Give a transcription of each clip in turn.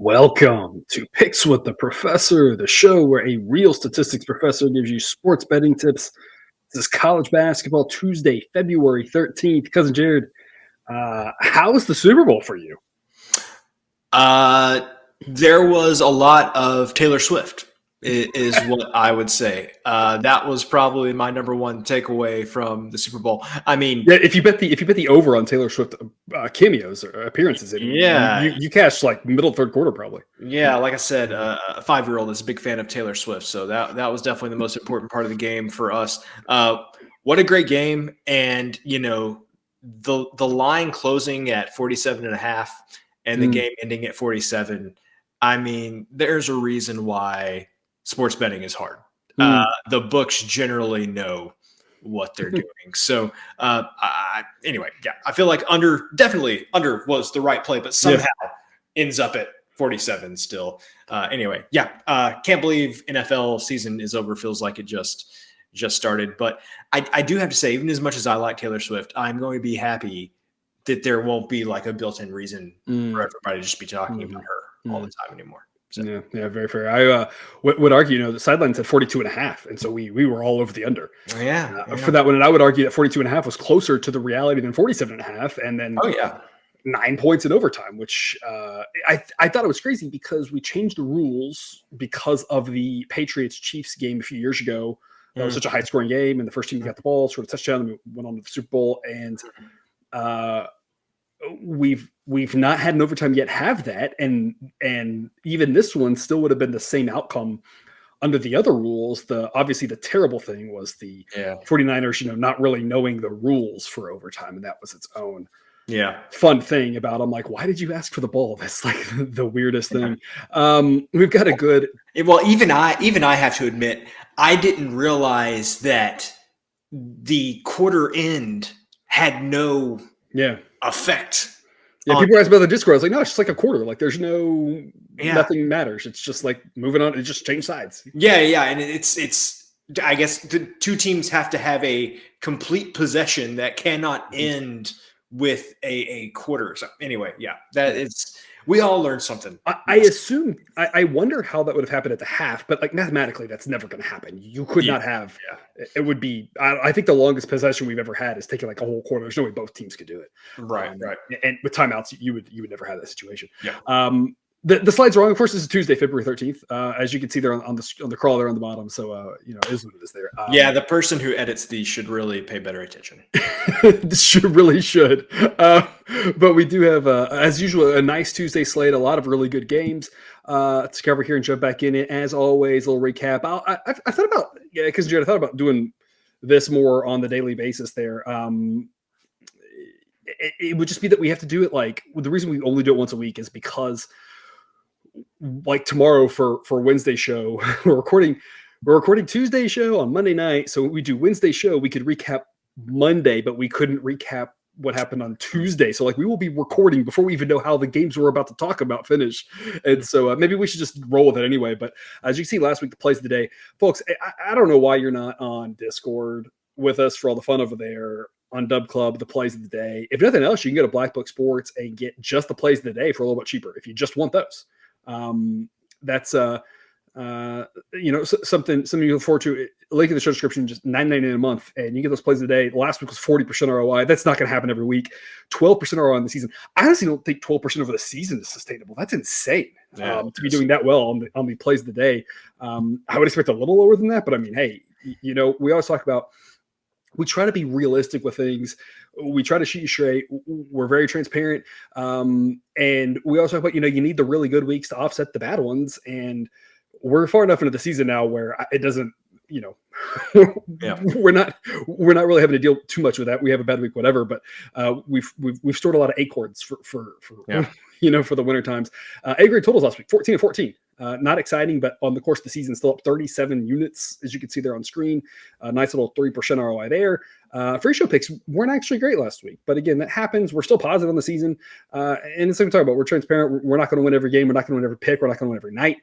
Welcome to Picks with the Professor, the show where a real statistics professor gives you sports betting tips. This is College Basketball Tuesday, February 13th. Cousin Jared, how was the Super Bowl for you? There was a lot of Taylor Swift, is what I would say. That was probably my number one takeaway from the Super Bowl. I mean, Yeah, if you bet the over on Taylor Swift cameos or appearances, you cashed like middle third quarter probably. Yeah, like I said, a 5-year-old is a big fan of Taylor Swift, so that was definitely the most important part of the game for us. What a great game, and the line closing at 47.5 and the game ending at 47. I mean, there's a reason why sports betting is hard. The books generally know what they're doing. So anyway, yeah, I feel like definitely under was the right play, but somehow ends up at 47 still. Anyway, can't believe NFL season is over. Feels like it just started. But I do have to say, even as much as I like Taylor Swift, I'm going to be happy that there won't be like a built-in reason for everybody to just be talking about her all the time anymore. So. Yeah, very fair. I would argue, the sideline said 42.5, and so we were all over the under. For that one, and I would argue that 42.5 was closer to the reality than 47.5, and then 9 points in overtime, which I thought it was crazy because we changed the rules because of the Patriots-Chiefs game a few years ago. That was such a high-scoring game, and the first team got the ball, scored a touchdown, and we went on to the Super Bowl, and we've not had an overtime yet have that, and even this one still would have been the same outcome under the other rules. Obviously the terrible thing was the 49ers not really knowing the rules for overtime, and that was its own fun thing about I'm like, why did you ask for the ball? That's like the weirdest thing. We've got a good even I have to admit, I didn't realize that the quarter end had no effect. Yeah, people ask about the Discord. I was like, no, it's just like a quarter. Like, there's nothing matters. It's just like moving on. It just changed sides. Yeah, and it's. I guess the two teams have to have a complete possession that cannot end with a quarter. So anyway, that is. We all learned something. I assume. I wonder how that would have happened at the half, but like mathematically, that's never going to happen. You could not have. It would be. I think the longest possession we've ever had is taking like a whole quarter. There's no way both teams could do it. Right. And with timeouts, you would never have that situation. Yeah. The slide's wrong. Of course, this is Tuesday, February 13th. As you can see there on the crawl there on the bottom. So it is what it is there. The person who edits these should really pay better attention. should. But we do have, as usual, a nice Tuesday slate. A lot of really good games to cover here and jump back in it. As always, a little recap. I thought about because Jared, I thought about doing this more on the daily basis there. It would just be that we have to do it like the reason we only do it once a week is because. Like tomorrow for Wednesday show, we're recording Tuesday show on Monday night. So we do Wednesday show. We could recap Monday, but we couldn't recap what happened on Tuesday. So like we will be recording before we even know how the games we're about to talk about finish. And so maybe we should just roll with it anyway. But as you can see last week, the plays of the day, folks, I don't know why you're not on Discord with us for all the fun over there on Dub Club, the plays of the day. If nothing else, you can go to Black Book Sports and get just the plays of the day for a little bit cheaper if you just want those. That's something you look forward to. Link in the show description, just $9.99 a month, and you get those plays a day. Last week was 40% ROI. That's not going to happen every week. 12% ROI in the season. I honestly don't think 12% over the season is sustainable. That's insane to be doing that well on the plays of the day. I would expect a little lower than that, but I mean, hey, we always talk about. We try to be realistic with things. We try to shoot you straight. We're very transparent. And we also talk about, you need the really good weeks to offset the bad ones. And we're far enough into the season now where it doesn't, we're not really having to deal too much with that. We have a bad week, whatever, but we've stored a lot of acorns for the winter times. A-grade totals last week, 14 and 14. Not exciting, but on the course of the season, still up 37 units, as you can see there on screen. Nice little 3% ROI there. Free show picks weren't actually great last week, but again, that happens. We're still positive on the season. And it's like we talk about, we're transparent. We're not going to win every game. We're not going to win every pick. We're not going to win every night.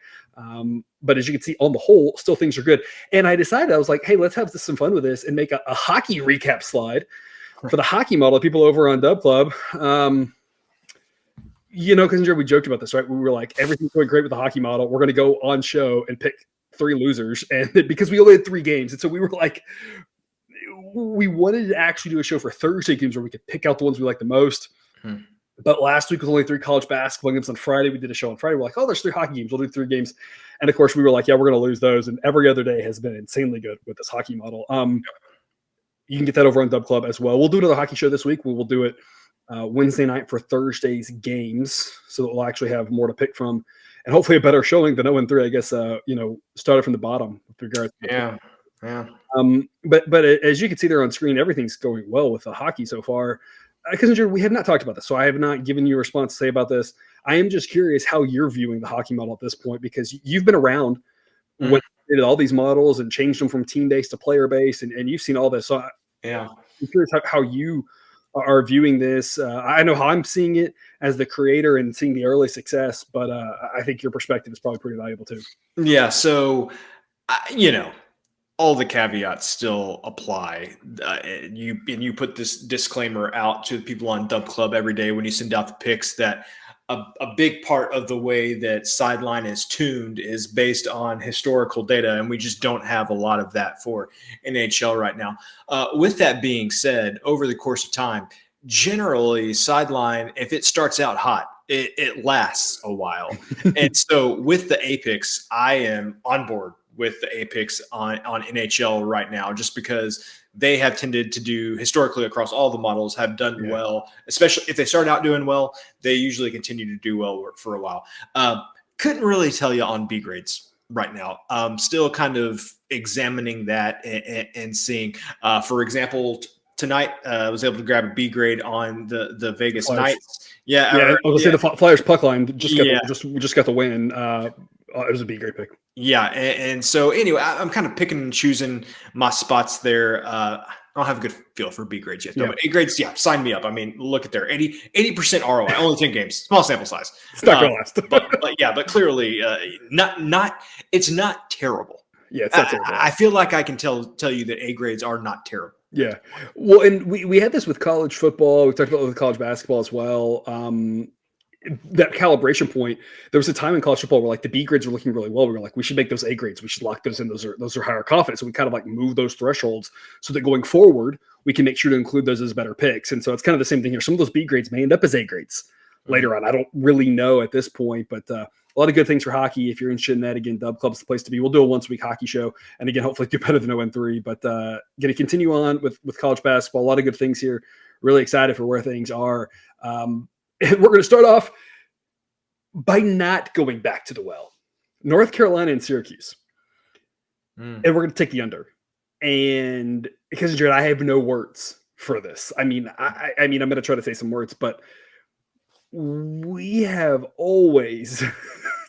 But as you can see, on the whole, still things are good. And I decided, I was like, hey, let's have some fun with this and make a hockey recap slide for the hockey model. People over on Dub Club. because we joked about this, right? We were like, everything's going great with the hockey model. We're going to go on show and pick 3 losers, and because we only had 3 games, and so we were like, we wanted to actually do a show for Thursday games where we could pick out the ones we like the most. But last week was only 3 college basketball games on Friday. We did a show on Friday. We're like, oh, there's 3 hockey games. We'll do 3 games. And of course, we were like, yeah, we're going to lose those. And every other day has been insanely good with this hockey model. You can get that over on Dub Club as well. We'll do another hockey show this week. We will do it Wednesday night for Thursday's games, so that we'll actually have more to pick from, and hopefully a better showing than 0-3. I guess started from the bottom with regards. Yeah. But as you can see there on screen, everything's going well with the hockey so far. Because we have not talked about this, so I have not given you a response to say about this. I am just curious how you're viewing the hockey model at this point, because you've been around when they did all these models and changed them from team-based to player-based, and you've seen all this. So I'm curious how you are viewing this. I know how I'm seeing it as the creator and seeing the early success, but I think your perspective is probably pretty valuable too. Yeah, so, all the caveats still apply. You put this disclaimer out to the people on Dub Club every day when you send out the picks that a big part of the way that Sideline is tuned is based on historical data, and we just don't have a lot of that for NHL right now. With that being said, over the course of time, generally Sideline, if it starts out hot, it lasts a while. And so with the Apex, I am on board with the Apex on NHL right now, just because they have tended to do historically across all the models have done well, especially if they start out doing well, they usually continue to do well for a while. Couldn't really tell you on B grades right now. Still kind of examining that and seeing, for example, tonight I was able to grab a B grade on the Vegas Knights. I was say the Flyers puck line just got the win. It was a B grade pick. Yeah, and so anyway, I'm kind of picking and choosing my spots there. I don't have a good feel for B grades yet. But A grades, sign me up. I mean, look at there, 80% ROI, only 10 games, small sample size. It's not gonna last. but clearly, it's not terrible. Yeah, it's not terrible. I feel like I can tell you that A grades are not terrible. Yeah, well, and we had this with college football. We talked about it with college basketball as well. That calibration point, there was a time in college football where like the B grades were looking really well. We were like, we should make those A grades. We should lock those in. Those are higher confidence. So we kind of like move those thresholds so that going forward, we can make sure to include those as better picks. And so it's kind of the same thing here. Some of those B grades may end up as A grades later on. I don't really know at this point, but a lot of good things for hockey. If you're interested in that, again, Dub Club's the place to be. We'll do a once-a-week hockey show. And again, hopefully do better than 0-3. But going to continue on with college basketball. A lot of good things here. Really excited for where things are. We're going to start off by not going back to the well. North Carolina and Syracuse. And we're going to take the under. And because, Jared, I have no words for this. I mean, I'm going to try to say some words, but we have always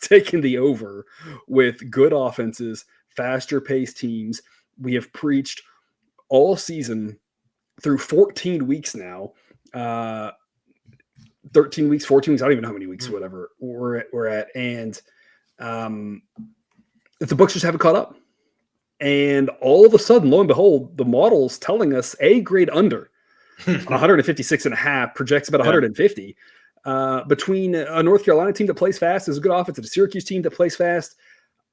taken the over with good offenses, faster paced teams. We have preached all season through 14 weeks now. 13 weeks, 14 weeks, I don't even know how many weeks, whatever we're at. And the books just haven't caught up. And all of a sudden, lo and behold, the model's telling us A grade under on 156.5, projects about 150. Between a North Carolina team that plays fast, is a good offense, and a Syracuse team that plays fast.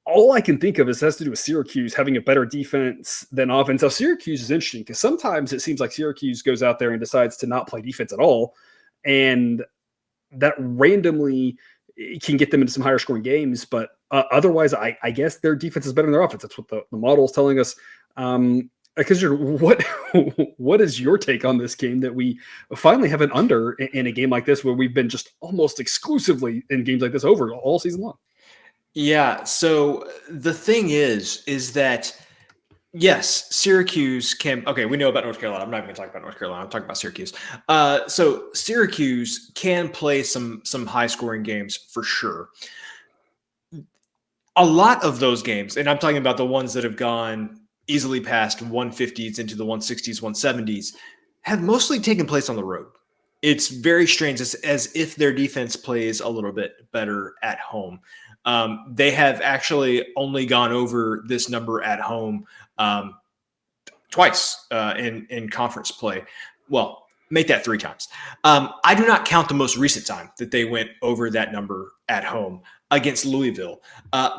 All I can think of is has to do with Syracuse having a better defense than offense. Now, Syracuse is interesting because sometimes it seems like Syracuse goes out there and decides to not play defense at all. And that randomly can get them into some higher scoring games. But otherwise, I guess their defense is better than their offense. That's what the model is telling us. Because what is your take on this game that we finally have an under in a game like this where we've been just almost exclusively in games like this over all season long? Yeah. So the thing is that yes, Syracuse can. Okay, we know about North Carolina. I'm not even going to talk about North Carolina. I'm talking about Syracuse. So Syracuse can play some high scoring games for sure. A lot of those games, and I'm talking about the ones that have gone easily past 150s into the 160s, 170s, have mostly taken place on the road. It's very strange. It's as if their defense plays a little bit better at home. They have actually only gone over this number at home twice in conference play. Well, Make that 3 times. I do not count the most recent time that they went over that number at home against Louisville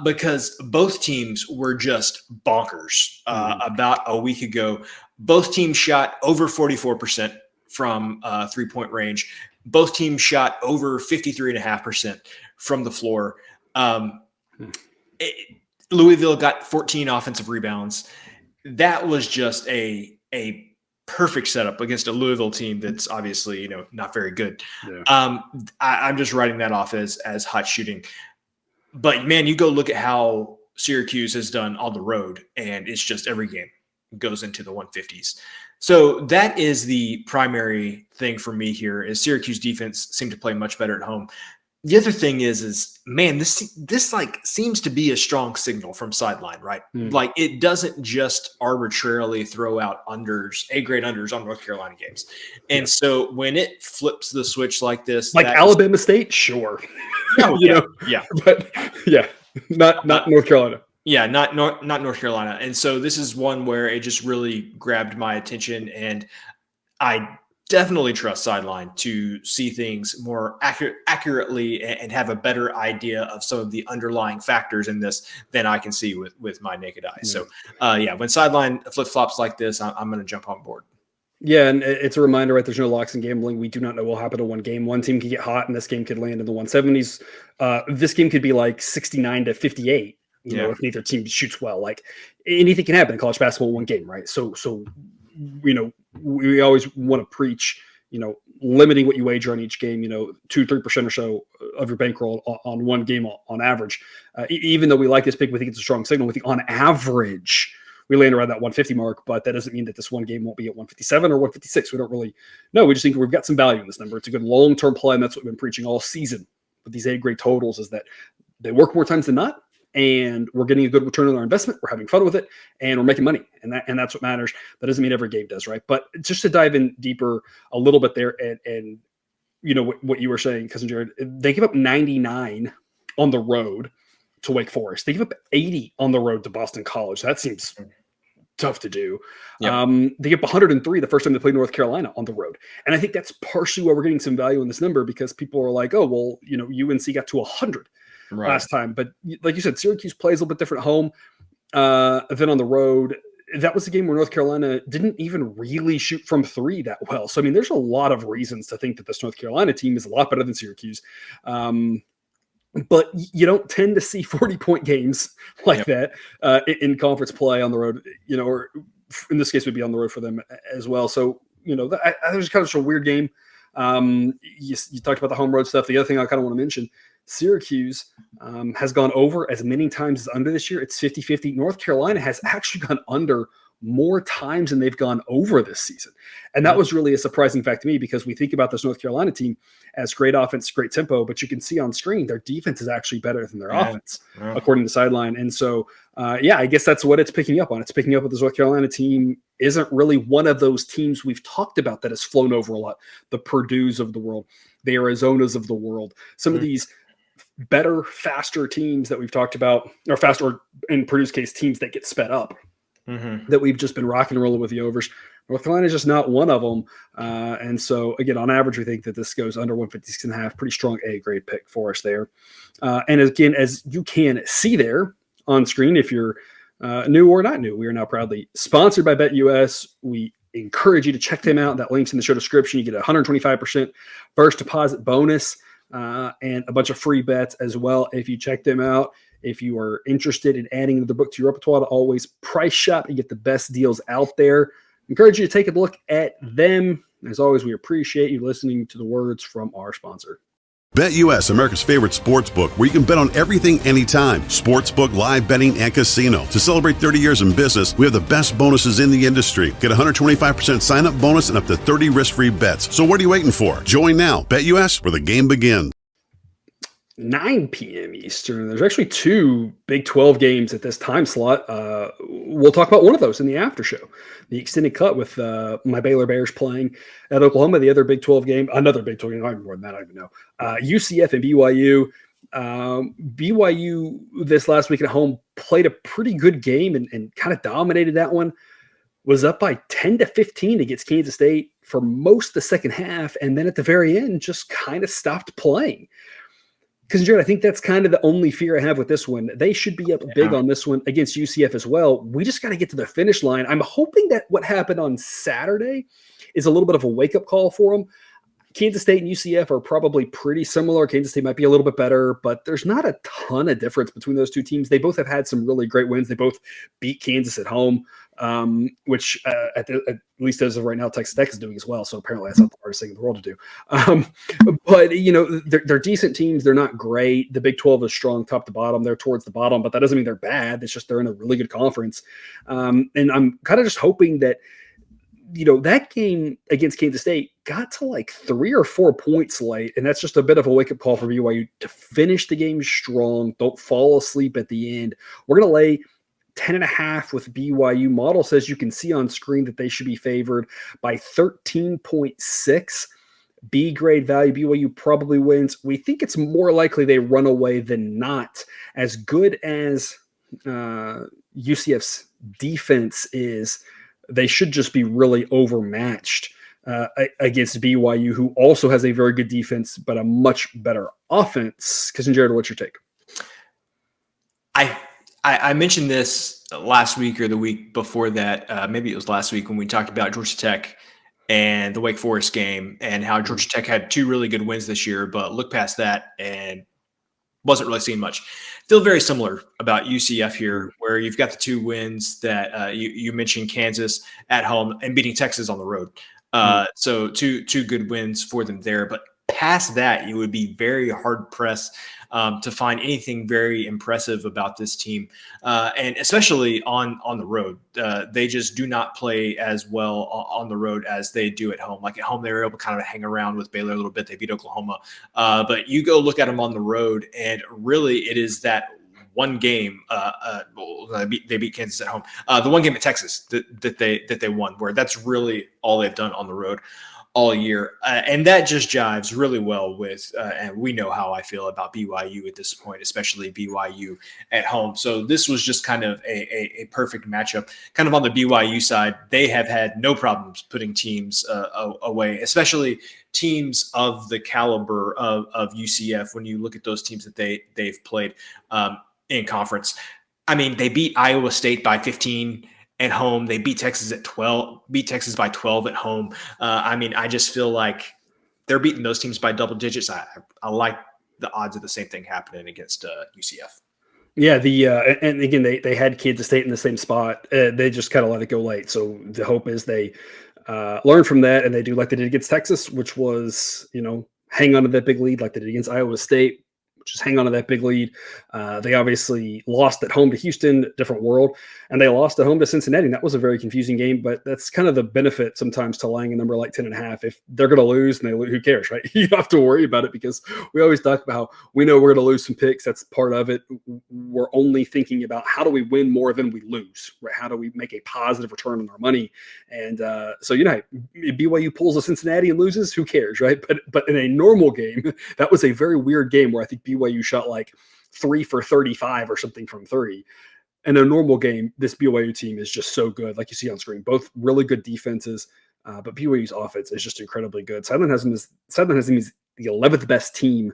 because both teams were just bonkers about a week ago. Both teams shot over 44% from 3-point range. Both teams shot over 53.5% from the floor. Louisville got 14 offensive rebounds. That was just a perfect setup against a Louisville team that's obviously, not very good. Yeah. I'm just writing that off as hot shooting. But man, you go look at how Syracuse has done on the road, and it's just every game goes into the 150s. So that is the primary thing for me here is Syracuse defense seemed to play much better at home. The other thing is man, this like seems to be a strong signal from sideline, right? Like it doesn't just arbitrarily throw out A-grade unders on North Carolina games. And so when it flips the switch like this, like Alabama State, sure. Yeah. But yeah, not North Carolina. Yeah, not North Carolina. And so this is one where it just really grabbed my attention, and I definitely trust sideline to see things more accurately and have a better idea of some of the underlying factors in this than I can see with my naked eye. So when sideline flip-flops like this, I'm going to jump on board. Yeah, and it's a reminder, right? There's no locks in gambling. We do not know what will happen in one game. One team could get hot, and this game could land in the 170s. This game could be like 69-58. If neither team shoots well, like anything can happen in college basketball in one game, right? So we always want to preach, limiting what you wager on each game, 2-3% or so of your bankroll on one game on average. Even though we like this pick, we think it's a strong signal. We think on average we land around that 150 mark, but that doesn't mean that this one game won't be at 157 or 156. We don't really know. We just think we've got some value in this number. It's a good long-term play, and that's what we've been preaching all season with these A-grade totals is that they work more times than not. And we're getting a good return on our investment. We're having fun with it, and we're making money, and that's what matters. That doesn't mean every game does, right? But just to dive in deeper a little bit there, and what you were saying, Cousin Jared, they give up 99 on the road to Wake Forest. They give up 80 on the road to Boston College. That seems tough to do. Yep. They give up 103 the first time they played North Carolina on the road, and I think that's partially why we're getting some value in this number because people are like, oh, well, UNC got to 100. Right. Last time. But like you said, Syracuse plays a little bit different at home than on the road. That was a game where North Carolina didn't even really shoot from 3 that well. So, I mean, there's a lot of reasons to think that this North Carolina team is a lot better than Syracuse. But you don't tend to see 40-point games like that in conference play on the road, or in this case would be on the road for them as well. So, there's kind of a weird game. You talked about the home road stuff. The other thing I kind of want to mention, Syracuse has gone over as many times as under this year. It's 50-50. North Carolina has actually gone under more times than they've gone over this season. And that was really a surprising fact to me because we think about this North Carolina team as great offense, great tempo, but you can see on screen their defense is actually better than their offense, according to Sideline. And so, I guess that's what it's picking up on. It's picking up with this North Carolina team isn't really one of those teams we've talked about that has flown over a lot. The Purdues of the world, the Arizonas of the world, some of these better, faster teams that we've talked about, or faster, or in Purdue's case, teams that get sped up, that we've just been rocking and rolling with the overs. North Carolina is just not one of them. And so, again, on average, we think that this goes under 156.5. Pretty strong A-grade pick for us there. And again, as you can see there on screen, if you're new or not new, we are now proudly sponsored by BetUS. We encourage you to check them out. That link's in the show description. You get a 125% first deposit bonus and a bunch of free bets as well if you check them out. If you are interested in adding another book to your repertoire, to always price shop and get the best deals out there. Encourage you to take a look at them. As always, we appreciate you listening to the words from our sponsor. BetUS, America's favorite sports book, where you can bet on everything anytime. Sportsbook, live betting, and casino. To celebrate 30 years in business, we have the best bonuses in the industry. Get a 125% sign-up bonus and up to 30 risk-free bets. So what are you waiting for? Join now. BetUS, where the game begins. 9 p.m. Eastern. There's actually 2 Big 12 games at this time slot. We'll talk about one of those in the after show. The extended cut with my Baylor Bears playing at Oklahoma. The other Big 12 game, another Big 12 game, I don't more than that, I don't even know. UCF and BYU. BYU this last week at home played a pretty good game and kind of dominated that one. was up by 10-15 against Kansas State for most of the second half, and then at the very end just kind of stopped playing. Because, Jared, I think that's kind of the only fear I have with this one. They should be up big on this one against UCF as well. We just got to get to the finish line. I'm hoping that what happened on Saturday is a little bit of a wake-up call for them. Kansas State and UCF are probably pretty similar. Kansas State might be a little bit better, but there's not a ton of difference between those two teams. They both have had some really great wins. They both beat Kansas at home, which at least as of right now, Texas Tech is doing as well. So apparently that's not the hardest thing in the world to do. But, you know, they're decent teams. They're not great. The Big 12 is strong top to bottom. They're towards the bottom, but that doesn't mean they're bad. It's just they're in a really good conference. And I'm kind of just hoping that, you know, that game against Kansas State got to like 3 or 4 points late, and that's just a bit of a wake-up call for BYU to finish the game strong. Don't fall asleep at the end. We're going to lay 10.5 with BYU. Model says you can see on screen that they should be favored by 13.6. B grade value, BYU probably wins. We think it's more likely they run away than not. As good as UCF's defense is, they should just be really overmatched against BYU, who also has a very good defense, but a much better offense. Jared, what's your take? I mentioned this last week or the week before that. Maybe it was last week when we talked about Georgia Tech and the Wake Forest game and how Georgia Tech had 2 really good wins this year, but look past that and wasn't really seeing much. Feel very similar about UCF here, where you've got the 2 wins that you mentioned, Kansas at home and beating Texas on the road. So two good wins for them there. But past that, you would be very hard pressed to find anything very impressive about this team, and especially on the road. They just do not play as well on the road as they do at home. Like at home, they were able to kind of hang around with Baylor a little bit. They beat Oklahoma, but you go look at them on the road, and really it is that one game. They beat Kansas at home. The one game at Texas that they won, where that's really all they've done on the road all year. And that just jives really well with, and we know how I feel about BYU at this point, especially BYU at home. So this was just kind of a perfect matchup. Kind of on the BYU side, they have had no problems putting teams away, especially teams of the caliber of UCF. When you look at those teams that they've played in conference, I mean, they beat Iowa State by 15 at home. They beat Texas by 12 at home. I mean, I just feel like they're beating those teams by double digits. I like the odds of the same thing happening against UCF. Yeah, and again, they had Kansas State in the same spot. They just kind of let it go late. So the hope is they learn from that and they do like they did against Texas, which was, you know, hang on to that big lead like they did against Iowa State. Just hang on to that big lead. They obviously lost at home to Houston, different world, and they lost at home to Cincinnati. And that was a very confusing game, but that's kind of the benefit sometimes to laying a number like 10.5. If they're going to lose and they lose, who cares, right? You don't have to worry about it because we always talk about how we know we're going to lose some picks. That's part of it. We're only thinking about how do we win more than we lose, right? How do we make a positive return on our money? And so, you know, if BYU pulls a Cincinnati and loses, who cares, right? But in a normal game, that was a very weird game where I think BYU shot like 3 for 35 or something from 3. In a normal game, this BYU team is just so good. Like you see on screen, both really good defenses, but BYU's offense is just incredibly good. Southern has them as the 11th best team,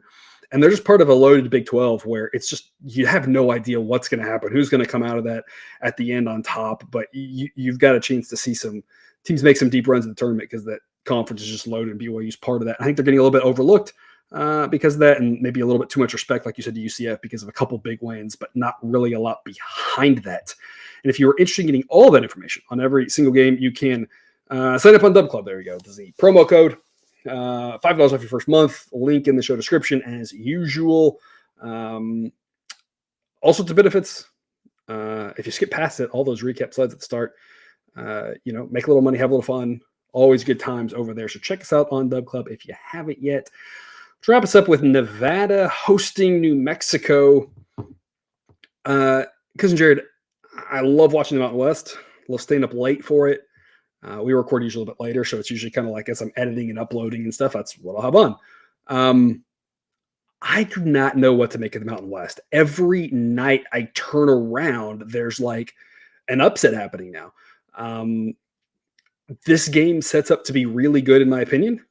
and they're just part of a loaded Big 12 where it's just you have no idea what's going to happen, who's going to come out of that at the end on top. But you've got a chance to see some teams make some deep runs in the tournament because that conference is just loaded, and BYU's part of that. I think they're getting a little bit overlooked because of that, and maybe a little bit too much respect, like you said, to UCF because of a couple big wins, but not really a lot behind that. And if you're interested in getting all that information on every single game, you can sign up on Dub Club. There you go. This is the promo code, $5 off your first month. Link in the show description as usual. All sorts of benefits. If you skip past it, all those recap slides at the start, make a little money, have a little fun. Always good times over there. So check us out on Dub Club if you haven't yet. To wrap us up with Nevada hosting New Mexico. Cousin Jared, I love watching the Mountain West. Love staying up late for it. We record usually a little bit later, so it's usually kind of like as I'm editing and uploading and stuff, that's what I'll have on. I do not know what to make of the Mountain West. Every night I turn around, there's like an upset happening now. This game sets up to be really good, in my opinion.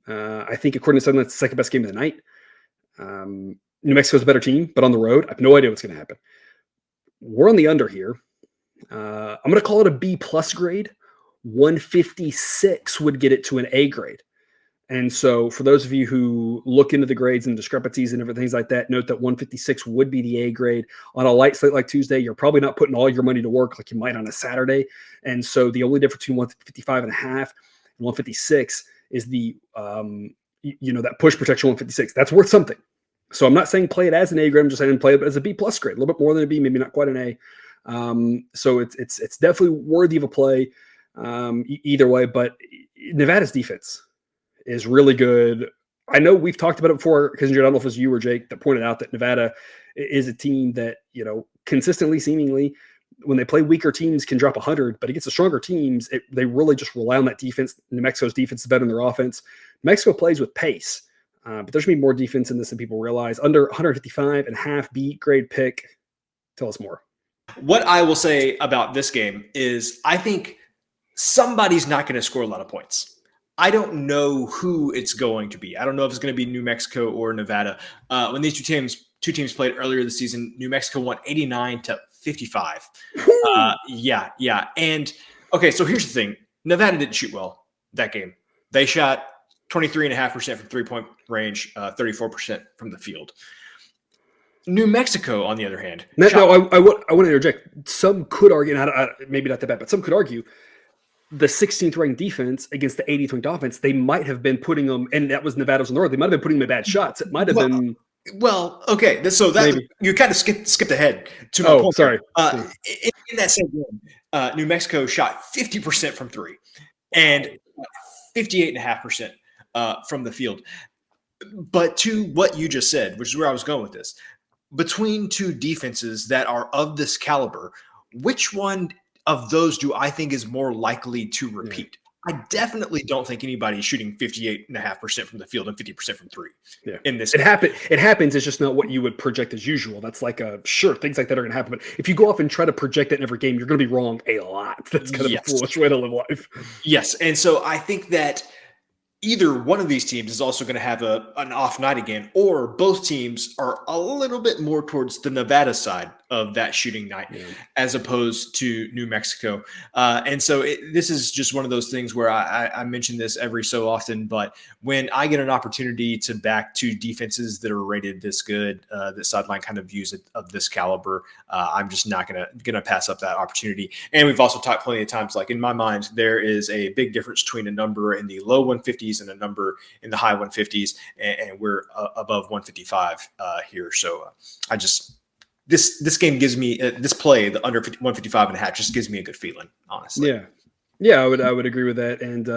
I think, according to some, that's the second best game of the night. New Mexico's a better team, but on the road, I have no idea what's going to happen. We're on the under here. I'm going to call it a B plus grade. 156 would get it to an A grade. And so for those of you who look into the grades and discrepancies and different things like that, note that 156 would be the A grade. On a light slate like Tuesday, you're probably not putting all your money to work like you might on a Saturday. And so the only difference between 155 and a half and 156 is the, that push protection 156. That's worth something. So I'm not saying play it as an A grade. I'm just saying play it as a B plus grade, a little bit more than a B, maybe not quite an A. So it's definitely worthy of a play either way. But Nevada's defense is really good. I know we've talked about it before, because I don't know if it was you or Jake that pointed out that Nevada is a team that, consistently, seemingly, when they play weaker teams, can drop 100, but against the stronger teams, they really just rely on that defense. New Mexico's defense is better than their offense. Mexico plays with pace, but there's going to be more defense in this than people realize. Under 155 and half B grade pick. Tell us more. What I will say about this game is I think somebody's not going to score a lot of points. I don't know who it's going to be. I don't know if it's going to be New Mexico or Nevada. When these two teams played earlier this season, New Mexico won 89-55. Yeah. And okay, so here's the thing. Nevada didn't shoot well that game. They shot 23.5% from 3-point range, 34% from the field. New Mexico, on the other hand. I want to interject. Some could argue, and maybe not that bad, but some could argue the 16th ranked defense against the 18th ranked offense, they might have been putting them, and that was Nevada's on the road. They might have been putting them in bad shots. It might have been. Well, okay. So that maybe. You kind of skipped ahead to my point. Sorry. In that same game, New Mexico shot 50% from three and 58.5% from the field. But to what you just said, which is where I was going with this, between two defenses that are of this caliber, which one of those do I think is more likely to repeat? I definitely don't think anybody's shooting 58.5% from the field and 50% from three. Yeah. In this, it happens. It's just not what you would project as usual. That's like sure, things like that are going to happen. But if you go off and try to project that in every game, you're going to be wrong a lot. That's kind of a foolish way to live life. Yes, and so I think that either one of these teams is also going to have an off night again, or both teams are a little bit more towards the Nevada side of that shooting night as opposed to New Mexico. And so this is just one of those things where I mention this every so often, but when I get an opportunity to back two defenses that are rated this good, that sideline kind of views of this caliber, I'm just not gonna pass up that opportunity. And we've also talked plenty of times, like in my mind, there is a big difference between a number in the low 150s and a number in the high 150s, and we're above 155 here. So I just this game gives me this play, the under 155 and a half, just gives me a good feeling, honestly. Yeah, I would agree with that. And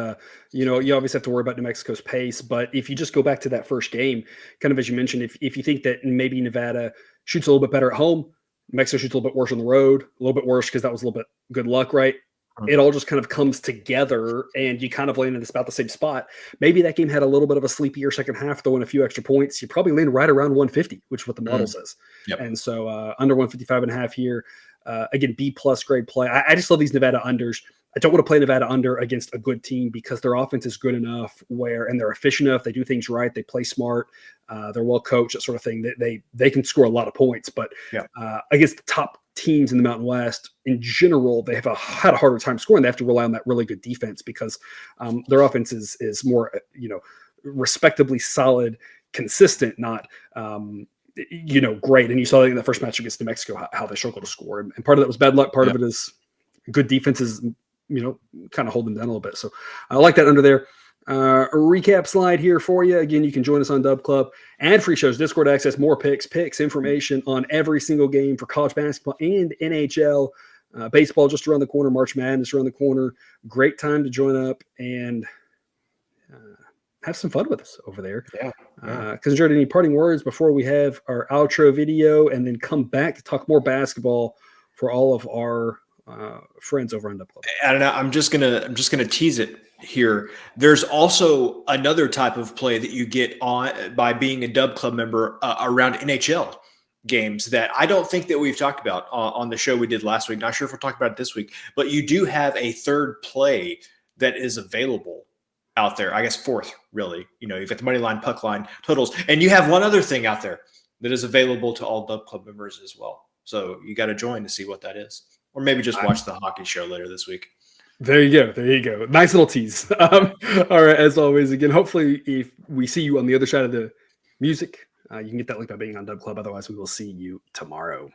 you obviously have to worry about New Mexico's pace, but if you just go back to that first game, kind of as you mentioned, if you think that maybe Nevada shoots a little bit better at home, New Mexico shoots a little bit worse on the road, a little bit worse because that was a little bit good luck, right? It all just kind of comes together and you kind of land in about the same spot. Maybe that game had a little bit of a sleepier second half, throwing a few extra points. You probably land right around 150, which is what the model says. Yep. And so under 155 and a half here, again, B plus grade play. I just love these Nevada unders. I don't want to play Nevada under against a good team because their offense is good enough and they're efficient enough. They do things right. They play smart. They're well coached, that sort of thing. They can score a lot of points, but against the top teams in the Mountain West in general, they have had a harder time scoring. They have to rely on that really good defense because their offense is more, respectably solid, consistent, not, great. And you saw that in the first match against New Mexico, how they struggled to score. And part of that was bad luck. Part of it is good defenses, kind of hold them down a little bit. So I like that under there. A recap slide here for you. Again, you can join us on Dub Club. Ad-free shows, Discord access, more picks, information on every single game for college basketball and NHL. Baseball just around the corner. March Madness around the corner. Great time to join up and have some fun with us over there. Because enjoyed any parting words before we have our outro video and then come back to talk more basketball for all of our friends over on Dub Club. I don't know. I'm just gonna tease it here. There's also another type of play that you get on by being a Dub Club member around NHL games that I don't think that we've talked about on the show we did last week. Not sure if we'll talk about it this week, but you do have a third play that is available out there. I guess fourth, really. You've got the money line, puck line, totals, and you have one other thing out there that is available to all Dub Club members as well. So you got to join to see what that is, or maybe just watch the hockey show later this week. There you go. Nice little tease. All right, as always, again, hopefully if we see you on the other side of the music, you can get that link by being on Dub Club. Otherwise, we will see you tomorrow.